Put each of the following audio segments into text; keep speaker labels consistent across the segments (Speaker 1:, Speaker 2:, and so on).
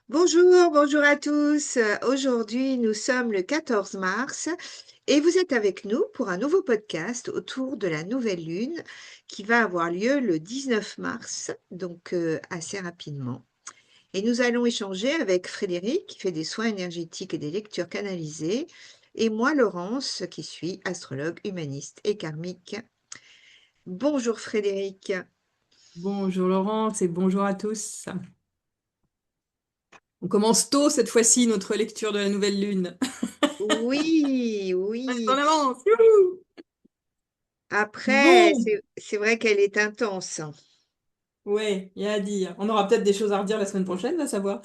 Speaker 1: Bonjour, bonjour à tous. Aujourd'hui, nous sommes le 14 mars et vous êtes avec nous pour un nouveau podcast autour de la nouvelle lune qui va avoir lieu le 19 mars, donc assez rapidement. Et nous allons échanger avec Frédéric qui fait des soins énergétiques et des lectures canalisées et moi, Laurence, qui suis astrologue humaniste et karmique. Bonjour Frédéric.
Speaker 2: Bonjour Laurence et bonjour à tous. On commence tôt cette fois-ci notre lecture de la nouvelle lune.
Speaker 1: Oui,
Speaker 2: Reste en
Speaker 1: oui.
Speaker 2: avance. Youhou.
Speaker 1: Après,
Speaker 2: Bon,
Speaker 1: c'est vrai qu'elle est intense.
Speaker 2: ouais, il y a à dire. On aura peut-être des choses à redire la semaine prochaine, à savoir.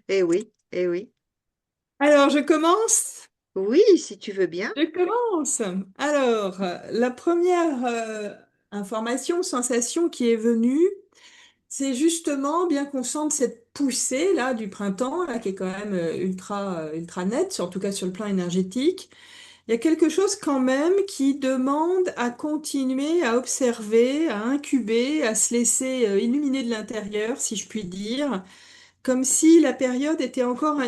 Speaker 1: Eh oui, eh oui.
Speaker 2: Alors, je commence.
Speaker 1: Oui, si tu veux bien.
Speaker 2: Je commence. Alors, la première information, sensation qui est venue, c'est justement, bien qu'on sente cette poussée là du printemps, là, qui est quand même ultra nette, en tout cas sur le plan énergétique. Il y a quelque chose quand même qui demande à continuer à observer, à incuber, à se laisser illuminer de l'intérieur, si je puis dire, comme si la période était encore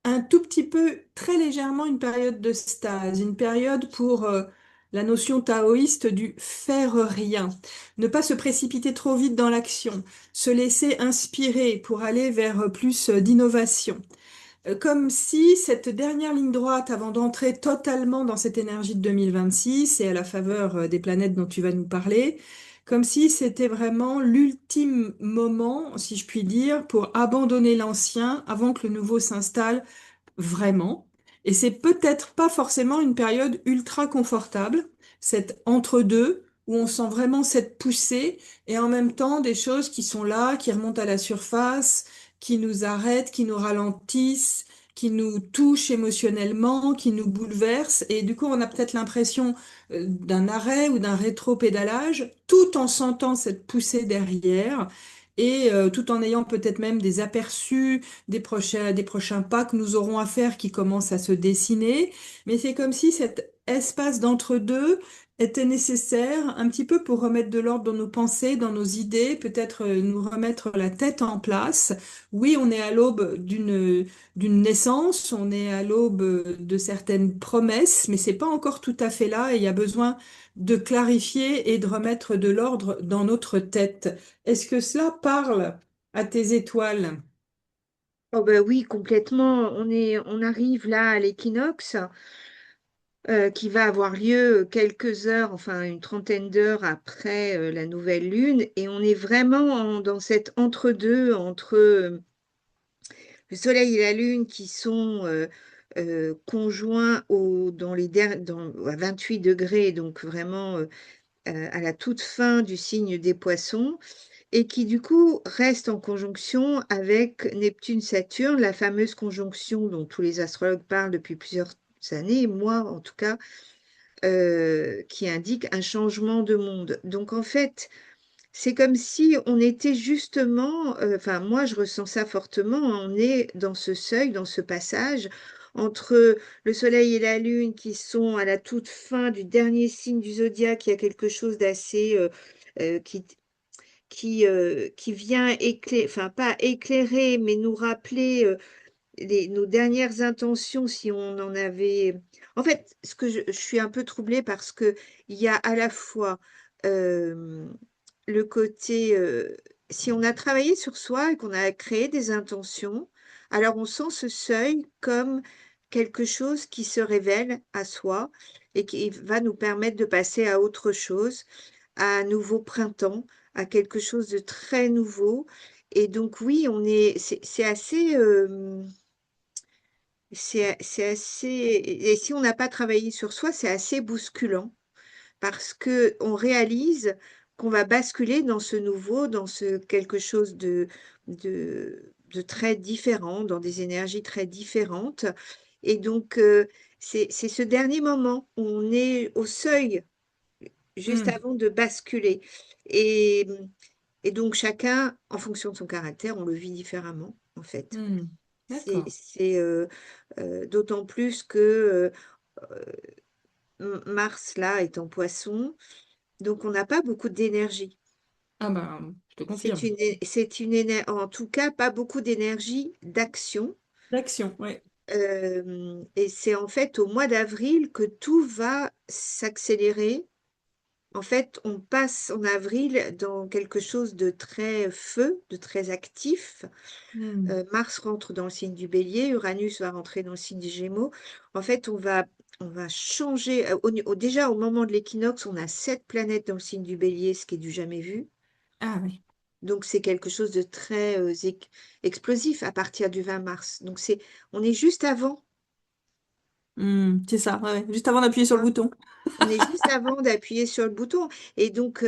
Speaker 2: un tout petit peu, très légèrement, une période de stase, une période pour la notion taoïste du faire rien, ne pas se précipiter trop vite dans l'action, se laisser inspirer pour aller vers plus d'innovation. Comme si cette dernière ligne droite, avant d'entrer totalement dans cette énergie de 2026 et à la faveur des planètes dont tu vas nous parler, comme si c'était vraiment l'ultime moment, si je puis dire, pour abandonner l'ancien avant que le nouveau s'installe vraiment. Et c'est peut-être pas forcément une période ultra confortable, cette entre-deux, où on sent vraiment cette poussée et en même temps des choses qui sont là, qui remontent à la surface, qui nous arrêtent, qui nous ralentissent, qui nous touchent émotionnellement, qui nous bouleversent. Et du coup, on a peut-être l'impression d'un arrêt ou d'un rétro-pédalage, tout en sentant cette poussée derrière. Et tout en ayant peut-être même des aperçus des prochains pas que nous aurons à faire qui commencent à se dessiner. Mais c'est comme si cet espace d'entre-deux était nécessaire un petit peu pour remettre de l'ordre dans nos pensées, dans nos idées, peut-être nous remettre la tête en place. Oui, on est à l'aube d'une naissance, on est à l'aube de certaines promesses, mais c'est pas encore tout à fait là et il y a besoin de clarifier et de remettre de l'ordre dans notre tête. Est-ce que cela parle à tes étoiles?
Speaker 1: Oh ben oui, complètement. On arrive là à l'équinoxe qui va avoir lieu quelques heures, enfin une trentaine d'heures après la nouvelle lune, et on est vraiment dans cet entre-deux entre le Soleil et la Lune qui sont conjoints à 28 degrés, donc vraiment à la toute fin du signe des Poissons, et qui du coup restent en conjonction avec Neptune-Saturne, la fameuse conjonction dont tous les astrologues parlent depuis plusieurs années, moi en tout cas, qui indique un changement de monde. Donc en fait, c'est comme si on était justement, enfin moi je ressens ça fortement, on est dans ce seuil, dans ce passage entre le Soleil et la Lune qui sont à la toute fin du dernier signe du zodiaque, il y a quelque chose d'assez euh, qui, qui vient éclairer, enfin pas éclairer, mais nous rappeler nos dernières intentions si on en avait. En fait, je suis un peu troublée parce que il y a à la fois euh, le côté, si on a travaillé sur soi et qu'on a créé des intentions, alors on sent ce seuil comme quelque chose qui se révèle à soi et qui va nous permettre de passer à autre chose, à un nouveau printemps, à quelque chose de très nouveau. Et donc oui, c'est assez, c'est assez, et si on n'a pas travaillé sur soi, c'est assez bousculant parce que on réalise qu'on va basculer dans ce nouveau, dans ce quelque chose de très différent, dans des énergies très différentes. Et donc, c'est ce dernier moment où on est au seuil, juste
Speaker 2: Hmm,
Speaker 1: avant de basculer. Et, et donc, chacun, en fonction de son caractère, on le vit différemment, en fait.
Speaker 2: hmm. D'accord.
Speaker 1: C'est d'autant plus que Mars, là, est en poisson, donc on n'a pas beaucoup d'énergie.
Speaker 2: Ah ben, je te confirme.
Speaker 1: En tout cas, pas beaucoup d'énergie d'action.
Speaker 2: L'action, oui.
Speaker 1: Et c'est en fait au mois d'avril que tout va s'accélérer. En fait, on passe en avril dans quelque chose de très feu, de très actif.
Speaker 2: Hmm.
Speaker 1: Mars rentre dans le signe du Bélier, Uranus va rentrer dans le signe du Gémeaux. En fait, on va changer. Déjà, au moment de l'équinoxe, on a 7 planètes dans le signe du Bélier, ce qui est du jamais vu.
Speaker 2: Ah oui.
Speaker 1: Donc, c'est quelque chose de très explosif à partir du 20 mars. Donc, on est juste avant.
Speaker 2: Hmm, c'est ça, ouais, ouais. Juste avant d'appuyer sur le
Speaker 1: Hein.
Speaker 2: bouton.
Speaker 1: On est juste avant d'appuyer sur le bouton. Et donc,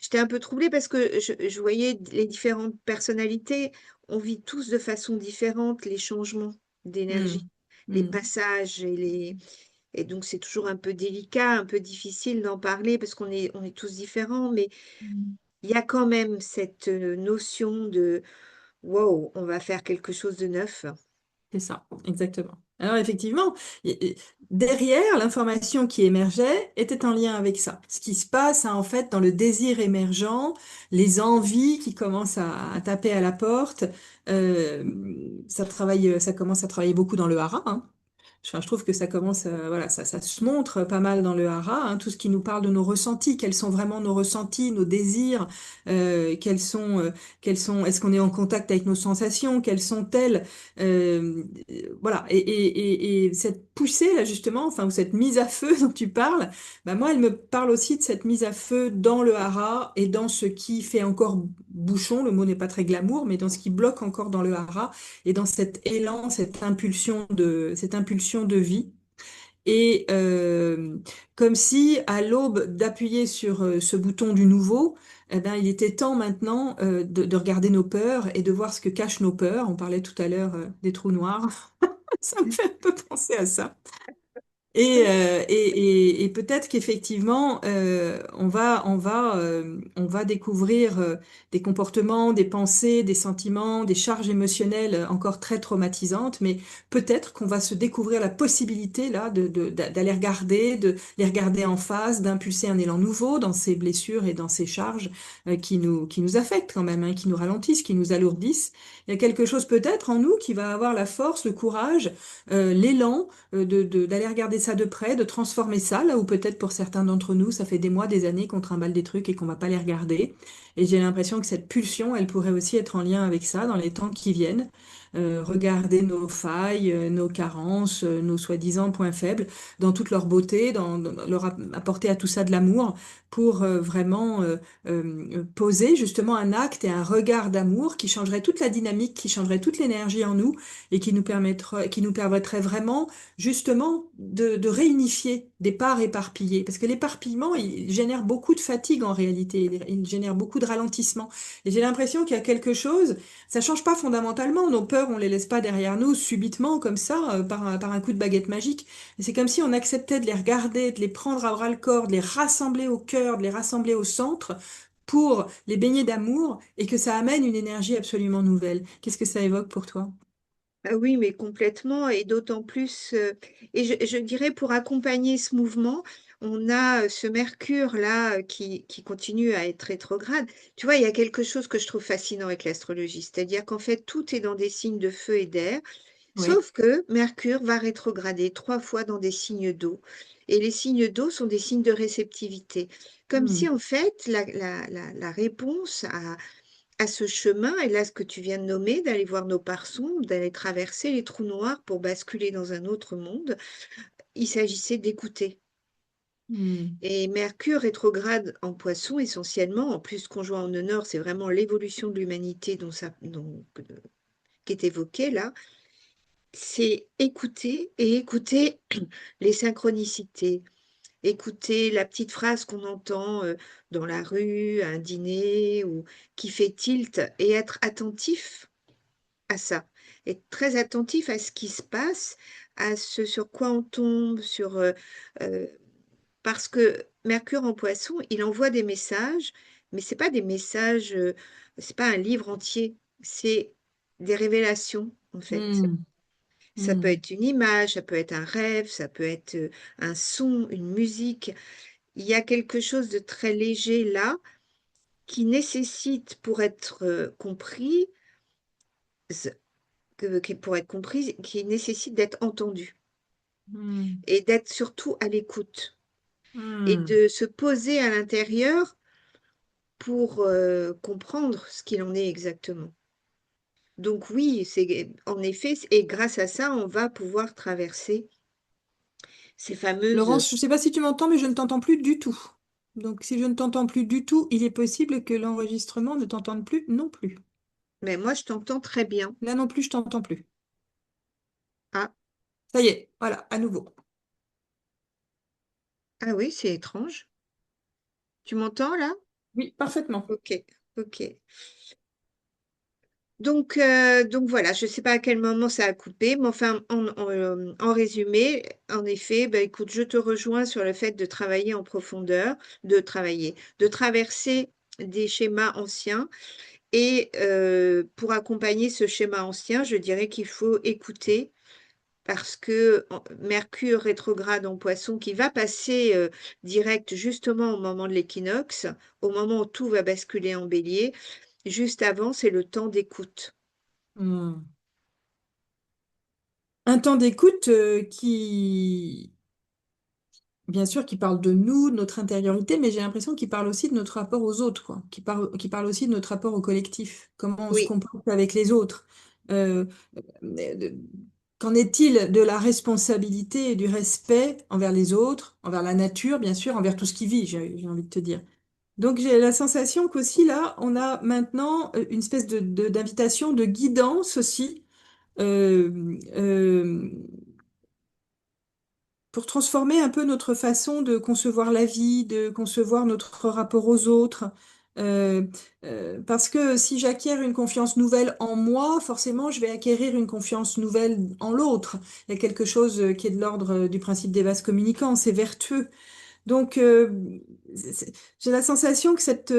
Speaker 1: j'étais un peu troublée parce que je voyais les différentes personnalités. On vit tous de façon différente les changements d'énergie,
Speaker 2: Hmm.
Speaker 1: les
Speaker 2: Hmm.
Speaker 1: passages et donc, c'est toujours un peu délicat, un peu difficile d'en parler parce on est tous différents. Mais
Speaker 2: Hmm.
Speaker 1: il y a quand même cette notion de wow, on va faire quelque chose de neuf.
Speaker 2: C'est ça, exactement. Alors effectivement, derrière, l'information qui émergeait était en lien avec ça. Ce qui se passe, hein, en fait, dans le désir émergent, les envies qui commencent à taper à la porte, euh, ça commence à travailler beaucoup dans le hara, hein. Enfin, je trouve que ça commence, voilà, ça se montre pas mal dans le hara, hein, tout ce qui nous parle de nos ressentis, quels sont vraiment nos ressentis, nos désirs, quels sont, est-ce qu'on est en contact avec nos sensations, quelles sont-elles, voilà. Et cette poussée là justement, enfin, ou cette mise à feu dont tu parles, bah moi, elle me parle aussi de cette mise à feu dans le hara et dans ce qui fait encore bouchon. Le mot n'est pas très glamour, mais dans ce qui bloque encore dans le hara et dans cet élan, cette impulsion de vie. Et comme si, à l'aube d'appuyer sur ce bouton du nouveau, eh ben, il était temps maintenant de regarder nos peurs et de voir ce que cachent nos peurs. On parlait tout à l'heure des trous noirs. Ça me fait un peu penser à ça. Et peut-être qu'effectivement, on va découvrir des comportements, des pensées, des sentiments, des charges émotionnelles encore très traumatisantes, mais peut-être qu'on va se découvrir la possibilité là d'aller regarder, de les regarder en face, d'impulser un élan nouveau dans ces blessures et dans ces charges qui nous affectent quand même, hein, qui nous ralentissent, qui nous alourdissent. Il y a quelque chose peut-être en nous qui va avoir la force, le courage, l'élan d'aller regarder ça de près, de transformer ça, là où peut-être pour certains d'entre nous, ça fait des mois, des années qu'on trimballe des trucs et qu'on va pas les regarder. Et j'ai l'impression que cette pulsion, elle pourrait aussi être en lien avec ça dans les temps qui viennent. Regarder nos failles, nos carences, nos soi-disant points faibles, dans toute leur beauté, dans leur apporter à tout ça de l'amour, pour vraiment poser justement un acte et un regard d'amour qui changerait toute la dynamique, qui changerait toute l'énergie en nous et qui nous permettrait vraiment justement de réunifier des parts éparpillées. Parce que l'éparpillement, il génère beaucoup de fatigue en réalité, il génère beaucoup de ralentissement. Et j'ai l'impression qu'il y a quelque chose, ça change pas fondamentalement, nos peurs, on les laisse pas derrière nous subitement comme ça, par un coup de baguette magique. Mais c'est comme si on acceptait de les regarder, de les prendre à bras le corps, de les rassembler au cœur, de les rassembler au centre pour les baigner d'amour et que ça amène une énergie absolument nouvelle. Qu'est-ce que ça évoque pour toi?
Speaker 1: Ah oui, mais complètement, et d'autant plus, et je dirais pour accompagner ce mouvement, on a ce Mercure-là qui continue à être rétrograde. Tu vois, il y a quelque chose que je trouve fascinant avec l'astrologie, c'est-à-dire qu'en fait, tout est dans des signes de feu et d'air,
Speaker 2: Oui.
Speaker 1: sauf que Mercure va rétrograder 3 fois dans des signes d'eau. Et les signes d'eau sont des signes de réceptivité. Comme
Speaker 2: Hmm.
Speaker 1: si, en fait, la réponse à ce chemin, et là, ce que tu viens de nommer, d'aller voir nos parts sombres, d'aller traverser les trous noirs pour basculer dans un autre monde, il s'agissait d'écouter.
Speaker 2: Hmm.
Speaker 1: Et Mercure rétrograde en Poisson, essentiellement, en plus conjoint en honneur, c'est vraiment l'évolution de l'humanité qui est évoquée là, c'est écouter et écouter les synchronicités, écouter la petite phrase qu'on entend dans la rue, à un dîner, ou qui fait tilt, et être attentif à ça, être très attentif à ce qui se passe, à ce sur quoi on tombe, euh, parce que Mercure en Poisson, il envoie des messages, mais c'est pas des messages, c'est pas un livre entier, c'est des révélations en fait.
Speaker 2: Hmm.
Speaker 1: Ça peut
Speaker 2: Hmm.
Speaker 1: être une image, ça peut être un rêve, ça peut être un son, une musique. Il y a quelque chose de très léger là qui nécessitent pour être compris, pour être comprise, qui nécessitent d'être entendues
Speaker 2: Hmm.
Speaker 1: et d'être surtout à l'écoute et
Speaker 2: Hmm.
Speaker 1: de se poser à l'intérieur pour comprendre ce qu'il en est exactement. Donc oui, c'est en effet, et grâce à ça, on va pouvoir traverser ces fameuses.
Speaker 2: Laurence, je ne sais pas si tu m'entends, mais je ne t'entends plus du tout. Donc, si je ne t'entends plus du tout, il est possible que l'enregistrement ne t'entende plus non plus.
Speaker 1: Mais moi, je t'entends très bien.
Speaker 2: Là non plus, je t'entends plus.
Speaker 1: Ah,
Speaker 2: Ça y est, voilà, à nouveau.
Speaker 1: ah oui, c'est étrange. Tu m'entends là?
Speaker 2: Oui, parfaitement.
Speaker 1: Ok, ok. Donc voilà, je ne sais pas à quel moment ça a coupé, mais enfin, en résumé, en effet, bah, écoute, je te rejoins sur le fait de travailler en profondeur, de traverser des schémas anciens. Et pour accompagner ce schéma ancien, je dirais qu'il faut écouter parce que Mercure rétrograde en Poisson, qui va passer direct justement au moment de l'équinoxe, au moment où tout va basculer en Bélier, juste avant, c'est le temps d'écoute.
Speaker 2: Hmm. Un temps d'écoute qui, bien sûr, qui parle de nous, de notre intériorité, mais j'ai l'impression qu'il parle aussi de notre rapport aux autres, quoi. Qui parle aussi de notre rapport au collectif, comment on se
Speaker 1: Oui,
Speaker 2: comporte avec les autres. Euh, de- Qu'en est-il de la responsabilité et du respect envers les autres, envers la nature, bien sûr, envers tout ce qui vit, j'ai envie de te dire. Donc j'ai la sensation qu'aussi là, on a maintenant une espèce d'invitation, de guidance aussi, euh, euh, pour transformer un peu notre façon de concevoir la vie, de concevoir notre rapport aux autres. Euh, Parce que si j'acquiers une confiance nouvelle en moi, forcément, je vais acquérir une confiance nouvelle en l'autre. Il y a quelque chose qui est de l'ordre du principe des vases communicants, c'est vertueux. Donc, j'ai la sensation que cette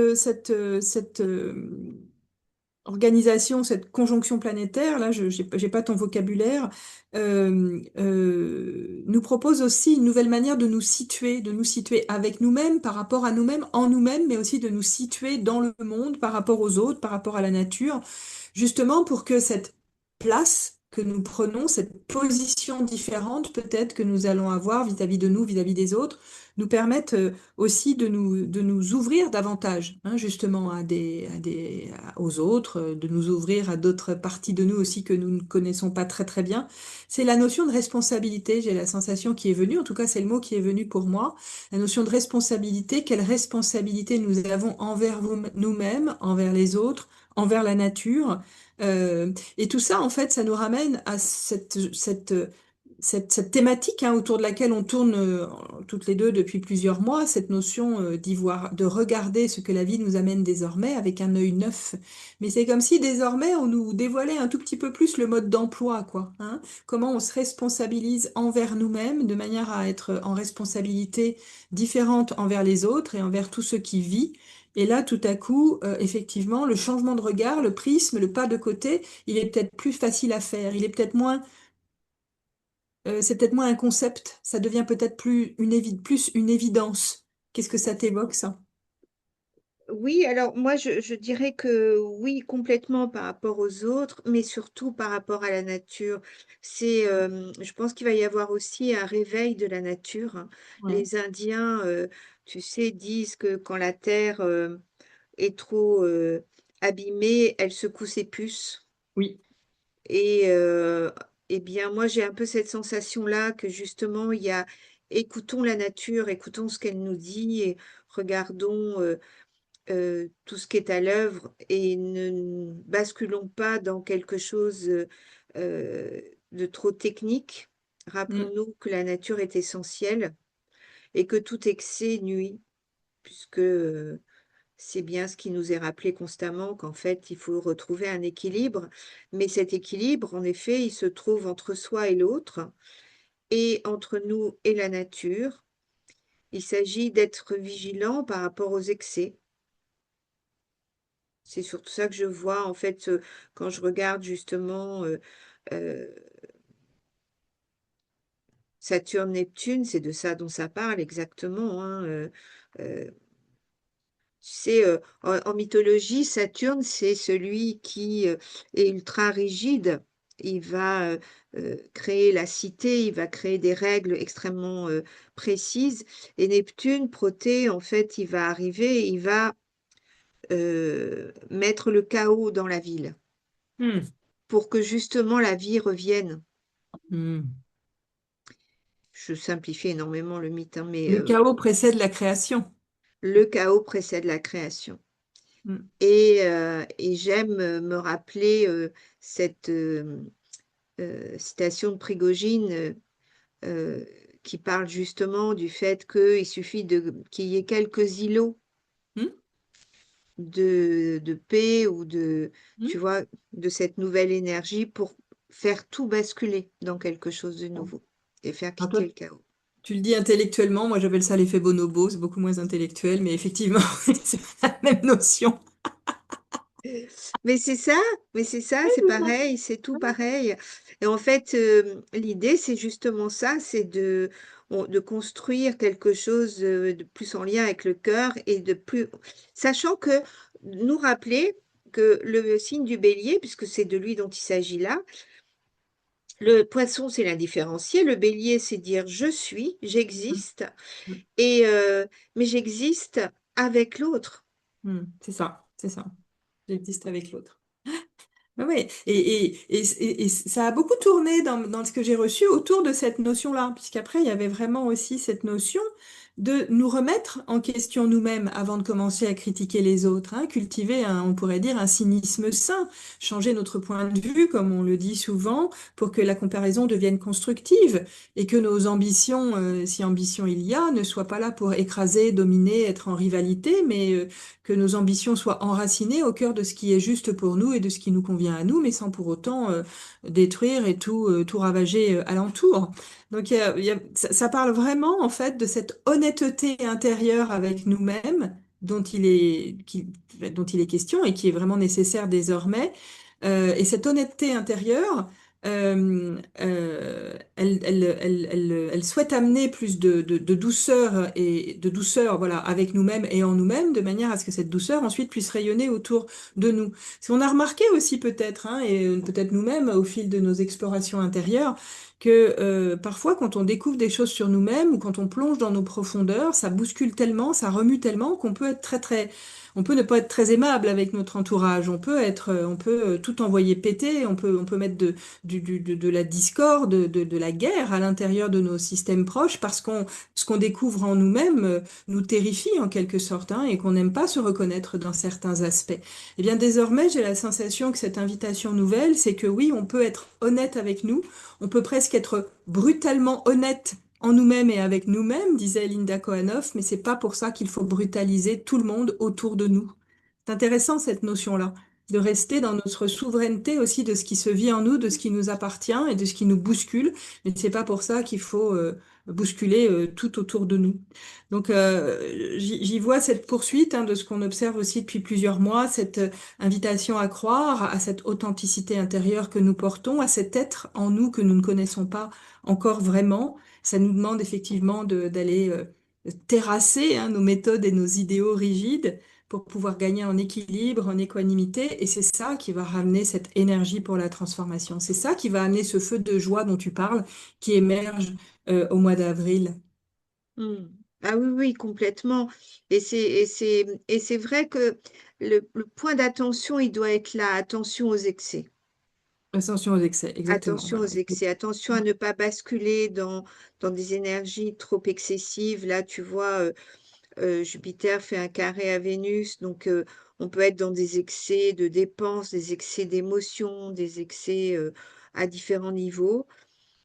Speaker 2: organisation, cette conjonction planétaire, là, je j'ai pas ton vocabulaire, nous propose aussi une nouvelle manière de nous situer avec nous-mêmes, par rapport à nous-mêmes, en nous-mêmes, mais aussi de nous situer dans le monde, par rapport aux autres, par rapport à la nature, justement pour que cette place que nous prenons, cette position différente peut-être que nous allons avoir vis-à-vis de nous, vis-à-vis des autres, nous permette aussi de nous ouvrir davantage, hein, justement, aux autres, de nous ouvrir à d'autres parties de nous aussi que nous ne connaissons pas très très bien. C'est la notion de responsabilité, j'ai la sensation qui est venue, en tout cas c'est le mot qui est venu pour moi, la notion de responsabilité, quelle responsabilité nous avons envers nous-mêmes, envers les autres, envers la nature. Et tout ça, en fait, ça nous ramène à cette thématique hein, autour de laquelle on tourne toutes les deux depuis plusieurs mois, cette notion d'y voir, de regarder ce que la vie nous amène désormais avec un œil neuf. Mais c'est comme si désormais on nous dévoilait un tout petit peu plus le mode d'emploi, quoi, hein. Comment on se responsabilise envers nous-mêmes de manière à être en responsabilité différente envers les autres et envers tout ce qui vit. Et là, tout à coup, effectivement, le changement de regard, le prisme, le pas de côté, il est peut-être plus facile à faire. Il est peut-être moins c'est peut-être moins un concept, ça devient peut-être plus une évidence. Qu'est-ce que ça t'évoque, ça?
Speaker 1: oui, alors moi je dirais que oui, complètement par rapport aux autres, mais surtout par rapport à la nature. Je pense qu'il va y avoir aussi un réveil de la nature, hein.
Speaker 2: Ouais.
Speaker 1: Les Indiens, tu sais, disent que quand la terre est trop abîmée, elle secoue ses puces.
Speaker 2: Oui.
Speaker 1: Et eh bien, moi, j'ai un peu cette sensation-là que justement, écoutons la nature, écoutons ce qu'elle nous dit et regardons tout ce qui est à l'œuvre et ne basculons pas dans quelque chose euh, de trop technique.
Speaker 2: Mm,
Speaker 1: Rappelons-nous que la nature est essentielle et que tout excès nuit, puisque c'est bien ce qui nous est rappelé constamment, qu'en fait, il faut retrouver un équilibre. Mais cet équilibre, en effet, il se trouve entre soi et l'autre, et entre nous et la nature. Il s'agit d'être vigilant par rapport aux excès. C'est surtout ça que je vois, en fait, quand je regarde justement euh, Saturne-Neptune, c'est de ça dont ça parle exactement, hein, euh, Tu sais, en mythologie, Saturne, c'est celui qui est ultra rigide. Il va créer la cité, il va créer des règles extrêmement précises. Et Neptune, Proté, en fait, il va arriver, il va mettre le chaos dans la ville
Speaker 2: Hmm.
Speaker 1: pour que justement la vie revienne.
Speaker 2: Hmm.
Speaker 1: Je simplifie énormément le mythe, hein, mais
Speaker 2: Le chaos précède la création.
Speaker 1: le chaos précède la création.
Speaker 2: Hmm.
Speaker 1: Et j'aime me rappeler cette citation de Prigogine euh, qui parle justement du fait qu'il suffit qu'il y ait quelques îlots
Speaker 2: Hmm.
Speaker 1: de paix ou de,
Speaker 2: Hmm.
Speaker 1: tu vois, de cette nouvelle énergie pour faire tout basculer dans quelque chose de nouveau et faire
Speaker 2: Alors toi,
Speaker 1: quitter le chaos.
Speaker 2: tu le dis intellectuellement, moi j'appelle ça l'effet bonobo, c'est beaucoup moins intellectuel, mais effectivement, c'est la même notion.
Speaker 1: Mais c'est ça, c'est pareil, c'est tout pareil. Et en fait, l'idée, c'est justement ça, c'est de construire quelque chose de plus en lien avec le cœur et de plus, sachant que nous rappeler que le signe du bélier, puisque c'est de lui dont il s'agit là, le poisson, c'est l'indifférencié, le bélier, c'est dire je suis,
Speaker 2: Hmm.
Speaker 1: j'existe,
Speaker 2: Hmm.
Speaker 1: et mais j'existe avec l'autre.
Speaker 2: Hmm. C'est ça, c'est ça. J'existe avec l'autre. Oui, et ça a beaucoup tourné dans ce que j'ai reçu autour de cette notion-là, puisqu'après, il y avait vraiment aussi cette notion de nous remettre en question nous-mêmes avant de commencer à critiquer les autres, hein, cultiver, on pourrait dire, un cynisme sain, changer notre point de vue, comme on le dit souvent, pour que la comparaison devienne constructive et que nos ambitions, si ambition il y a, ne soient pas là pour écraser, dominer, être en rivalité, mais que nos ambitions soient enracinées au cœur de ce qui est juste pour nous et de ce qui nous convient à nous, mais sans pour autant détruire et tout ravager alentour. Donc ça parle vraiment en fait de cette honnêteté intérieure avec nous-mêmes dont il est question et qui est vraiment nécessaire désormais. Et cette honnêteté intérieure, elle souhaite amener plus de douceur et de douceur, voilà, avec nous-mêmes et en nous-mêmes, de manière à ce que cette douceur ensuite puisse rayonner autour de nous. Si on a remarqué aussi peut-être, hein, et peut-être nous-mêmes au fil de nos explorations intérieures, que parfois quand on découvre des choses sur nous-mêmes ou quand on plonge dans nos profondeurs, ça bouscule tellement, ça remue tellement qu'on peut être on peut ne pas être très aimable avec notre entourage. On peut tout envoyer péter. On peut mettre de la discorde, de la guerre à l'intérieur de nos systèmes proches parce ce qu'on découvre en nous-mêmes nous terrifie en quelque sorte, hein, et qu'on n'aime pas se reconnaître dans certains aspects. Eh bien, désormais, j'ai la sensation que cette invitation nouvelle, c'est que oui, on peut être honnête avec nous. On peut presque être brutalement honnête en nous-mêmes et avec nous-mêmes, disait Linda Kohanov, mais c'est pas pour ça qu'il faut brutaliser tout le monde autour de nous. C'est intéressant cette notion-là, de rester dans notre souveraineté aussi de ce qui se vit en nous, de ce qui nous appartient et de ce qui nous bouscule, mais c'est pas pour ça qu'il faut bousculer tout autour de nous. Donc j'y vois cette poursuite, hein, de ce qu'on observe aussi depuis plusieurs mois, cette invitation à croire à cette authenticité intérieure que nous portons, à cet être en nous que nous ne connaissons pas encore vraiment. Ça nous demande effectivement d'aller terrasser, hein, nos méthodes et nos idéaux rigides pour pouvoir gagner en équilibre, en équanimité. Et c'est ça qui va ramener cette énergie pour la transformation. C'est ça qui va amener ce feu de joie dont tu parles, qui émerge au mois d'avril.
Speaker 1: Hmm. Ah oui, oui, complètement. Et c'est vrai que le point d'attention, il doit être là. Attention aux excès.
Speaker 2: Attention aux excès, exactement.
Speaker 1: Attention aux
Speaker 2: Voilà.
Speaker 1: excès. Attention à ne pas basculer dans des énergies trop excessives. Là, tu vois, Jupiter fait un carré à Vénus, donc on peut être dans des excès de dépenses, des excès d'émotions, des excès à différents niveaux.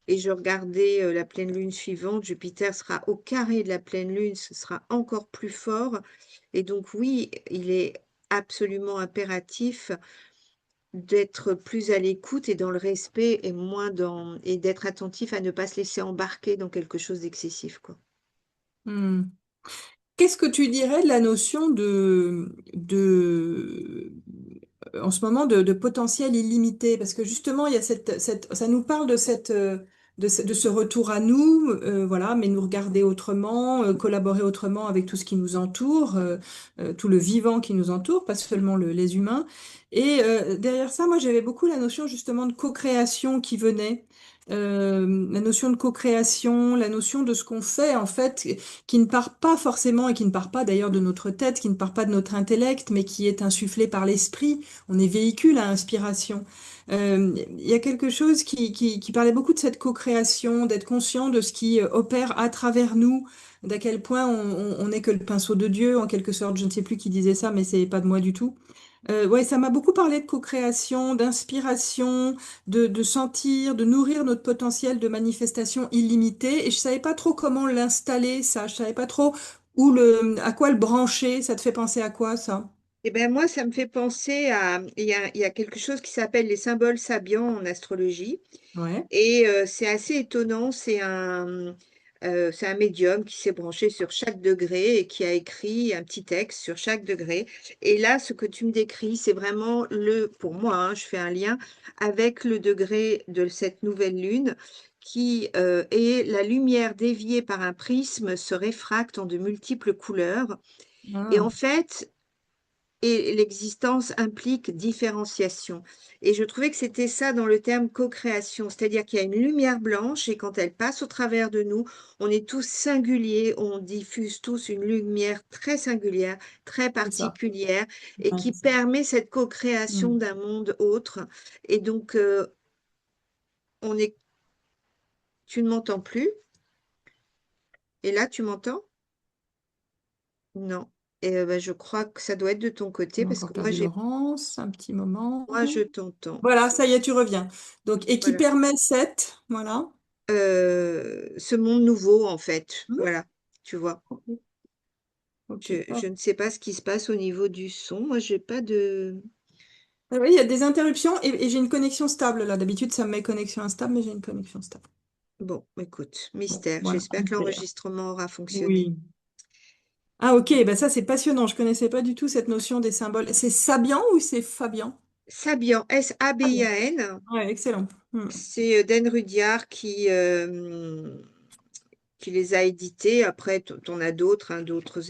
Speaker 1: Et je regardais la pleine lune suivante, Jupiter sera au carré de la pleine lune, ce sera encore plus fort. Et donc oui, il est absolument impératif d'être plus à l'écoute et dans le respect et moins dans et d'être attentif à ne pas se laisser embarquer dans quelque chose d'excessif, quoi.
Speaker 2: Hmm. Qu'est-ce que tu dirais de la notion en ce moment, de potentiel illimité? Parce que justement, il y a ça nous parle de de ce retour à nous, voilà, mais nous regarder autrement, collaborer autrement avec tout ce qui nous entoure, tout le vivant qui nous entoure, pas seulement les humains. Et derrière ça, moi, j'avais beaucoup la notion justement de co-création qui venait. La notion de co-création, la notion de ce qu'on fait en fait, qui ne part pas forcément et qui ne part pas d'ailleurs de notre tête, qui ne part pas de notre intellect, mais qui est insufflé par l'esprit. On est véhicule à inspiration. Il y a quelque chose qui parlait beaucoup de cette co-création, d'être conscient de ce qui opère à travers nous, d'à quel point on n'est que le pinceau de Dieu, en quelque sorte. Je ne sais plus qui disait ça, mais c'est pas de moi du tout. Ouais, ça m'a beaucoup parlé de co-création, d'inspiration, de sentir, de nourrir notre potentiel de manifestation illimitée. Et je savais pas trop comment l'installer, ça. Je savais pas trop à quoi le brancher. Ça te fait penser à quoi, ça?
Speaker 1: Eh ben moi, ça me fait penser à... il y a quelque chose qui s'appelle les symboles sabiens en astrologie.
Speaker 2: Ouais.
Speaker 1: Et c'est assez étonnant, c'est un médium qui s'est branché sur chaque degré et qui a écrit un petit texte sur chaque degré. Et là, ce que tu me décris, c'est vraiment pour moi, hein, je fais un lien avec le degré de cette nouvelle lune qui est la lumière déviée par un prisme se réfracte en de multiples couleurs. Et
Speaker 2: Ah,
Speaker 1: en fait, et l'existence implique différenciation. Et je trouvais que c'était ça dans le terme co-création, c'est-à-dire qu'il y a une lumière blanche et quand elle passe au travers de nous, on est tous singuliers, on diffuse tous une lumière très singulière, très
Speaker 2: c'est ça.
Speaker 1: particulière et
Speaker 2: Ouais,
Speaker 1: qui
Speaker 2: c'est ça.
Speaker 1: permet cette co-création
Speaker 2: Hmm.
Speaker 1: d'un monde autre. Et donc, on est, tu ne m'entends plus et là, tu m'entends? Non. Et ben, je crois que ça doit être de ton côté
Speaker 2: On a
Speaker 1: parce
Speaker 2: encore
Speaker 1: que
Speaker 2: perdu Laurence, un petit moment.
Speaker 1: moi, je t'entends.
Speaker 2: Voilà, ça y est, tu reviens. Donc, et qui
Speaker 1: Voilà.
Speaker 2: permet cette, voilà.
Speaker 1: Ce monde nouveau, en fait.
Speaker 2: Hmm.
Speaker 1: Voilà, tu vois.
Speaker 2: Ok, ok.
Speaker 1: Je
Speaker 2: Hop.
Speaker 1: ne sais pas ce qui se passe au niveau du son. Moi, j'ai pas de...
Speaker 2: Ah oui, il y a des interruptions et j'ai une connexion stable là. D'habitude, ça me met connexion instable, mais j'ai une connexion stable.
Speaker 1: Bon, écoute,
Speaker 2: Bon,
Speaker 1: mystère.
Speaker 2: voilà,
Speaker 1: J'espère que
Speaker 2: super.
Speaker 1: l'enregistrement aura fonctionné.
Speaker 2: Oui. Ah ok, bah ça c'est passionnant. Je connaissais pas du tout cette notion des symboles. C'est Sabian ou c'est Fabian?
Speaker 1: Sabian,
Speaker 2: Fabian.
Speaker 1: Sabian,
Speaker 2: Ouais, excellent. Hmm.
Speaker 1: c'est Dan Rudyard qui les a édités. Après, tu en as d'autres, hein, d'autres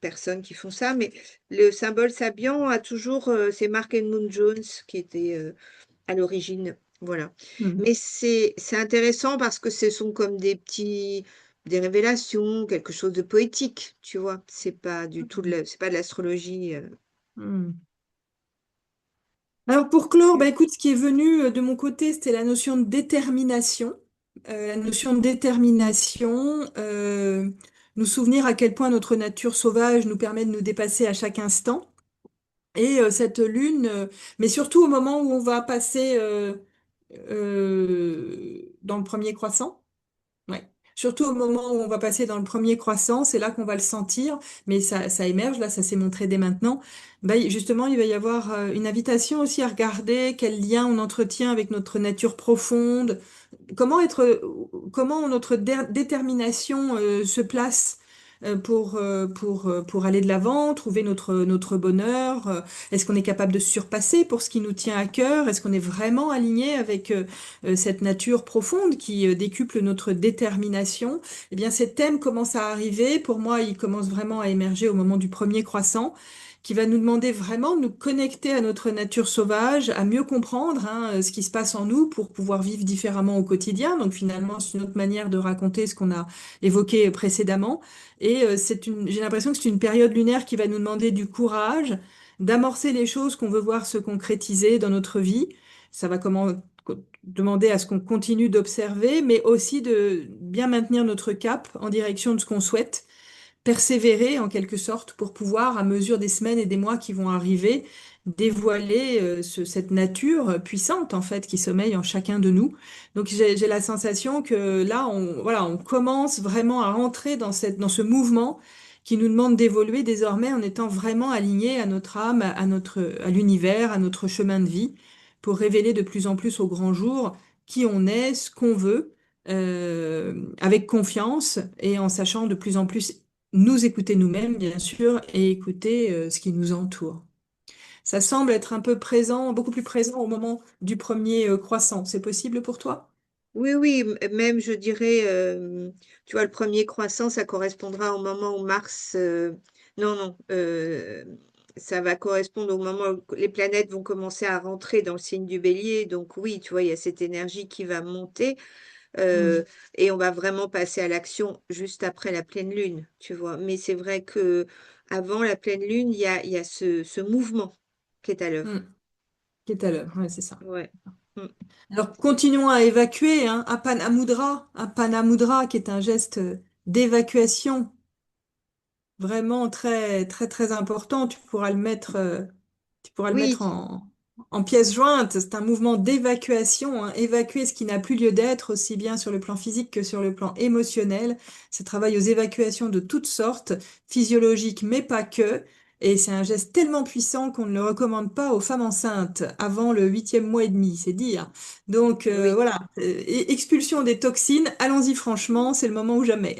Speaker 1: personnes qui font ça. Mais le symbole Sabian a toujours... c'est Mark Edmund Jones qui était à l'origine. Voilà.
Speaker 2: Hmm.
Speaker 1: Mais c'est intéressant parce que ce sont comme des révélations, quelque chose de poétique, tu vois. C'est pas du tout c'est pas de l'astrologie.
Speaker 2: Hmm. Alors pour clore, bah écoute, ce qui est venu de mon côté, c'était la notion de détermination. La notion de détermination, nous souvenir à quel point notre nature sauvage nous permet de nous dépasser à chaque instant. Et cette lune, mais surtout au moment où on va passer dans le premier croissant. Ouais. Surtout au moment où on va passer dans le premier croissant, c'est là qu'on va le sentir, mais ça émerge, là, ça s'est montré dès maintenant. Bah, justement, il va y avoir une invitation aussi à regarder quel lien on entretient avec notre nature profonde, comment notre détermination se place pour aller de l'avant, trouver notre bonheur. Est-ce qu'on est capable de se surpasser pour ce qui nous tient à cœur? Est-ce qu'on est vraiment aligné avec cette nature profonde qui décuple notre détermination? Eh bien, ces thèmes commencent à arriver. Pour moi, ils commencent vraiment à émerger au moment du premier croissant, qui va nous demander vraiment de nous connecter à notre nature sauvage, à mieux comprendre ce qui se passe en nous pour pouvoir vivre différemment au quotidien. Donc finalement, c'est une autre manière de raconter ce qu'on a évoqué précédemment. Et j'ai l'impression que c'est une période lunaire qui va nous demander du courage, d'amorcer les choses qu'on veut voir se concrétiser dans notre vie. Ça va demander à ce qu'on continue d'observer, mais aussi de bien maintenir notre cap en direction de ce qu'on souhaite persévérer en quelque sorte pour pouvoir, à mesure des semaines et des mois qui vont arriver, dévoiler cette nature puissante en fait qui sommeille en chacun de nous. Donc j'ai la sensation que là, voilà, on commence vraiment à rentrer dans ce mouvement qui nous demande d'évoluer désormais en étant vraiment aligné à notre âme, à l'univers, à notre chemin de vie, pour révéler de plus en plus au grand jour qui on est, ce qu'on veut, avec confiance et en sachant de plus en plus nous écouter nous-mêmes, bien sûr, et écouter ce qui nous entoure. Ça semble être un peu présent, beaucoup plus présent au moment du premier croissant. C'est possible pour toi?
Speaker 1: Oui, oui, même je dirais, tu vois, le premier croissant, ça correspondra au moment où Mars, non, non, ça va correspondre au moment où les planètes vont commencer à rentrer dans le signe du Bélier. Donc oui, tu vois, il y a cette énergie qui va monter, euh,
Speaker 2: Hmm.
Speaker 1: et on va vraiment passer à l'action juste après la pleine lune, tu vois. Mais c'est vrai que avant la pleine lune, il y a ce mouvement qui est à
Speaker 2: Hmm.
Speaker 1: l'œuvre.
Speaker 2: Qui est à l'œuvre, ouais, c'est ça.
Speaker 1: Ouais. Mm.
Speaker 2: Alors, continuons à évacuer, hein, un Panamudra, qui est un geste d'évacuation vraiment très, très, très important. Tu pourras le
Speaker 1: Oui,
Speaker 2: mettre en pièce jointe. C'est un mouvement d'évacuation, hein, évacuer ce qui n'a plus lieu d'être, aussi bien sur le plan physique que sur le plan émotionnel. Ça travaille aux évacuations de toutes sortes, physiologiques, mais pas que. Et c'est un geste tellement puissant qu'on ne le recommande pas aux femmes enceintes avant le huitième mois et demi, c'est dire. Donc
Speaker 1: oui.
Speaker 2: voilà, expulsion des toxines, allons-y franchement, c'est le moment ou jamais.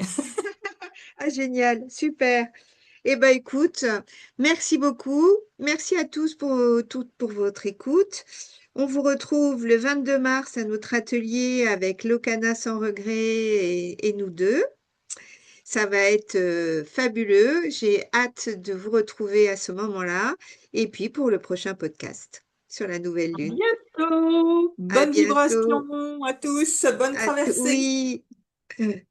Speaker 1: Ah, génial, super. Eh ben, écoute, merci beaucoup. Merci à tous pour votre écoute. On vous retrouve le 22 mars à notre atelier avec Locana sans regret et nous deux. Ça va être fabuleux. J'ai hâte de vous retrouver à ce moment-là. Et puis pour le prochain podcast sur la nouvelle lune.
Speaker 2: Bientôt!
Speaker 1: À
Speaker 2: Bonne
Speaker 1: bientôt.
Speaker 2: vibration à tous, bonne traversée!
Speaker 1: Oui.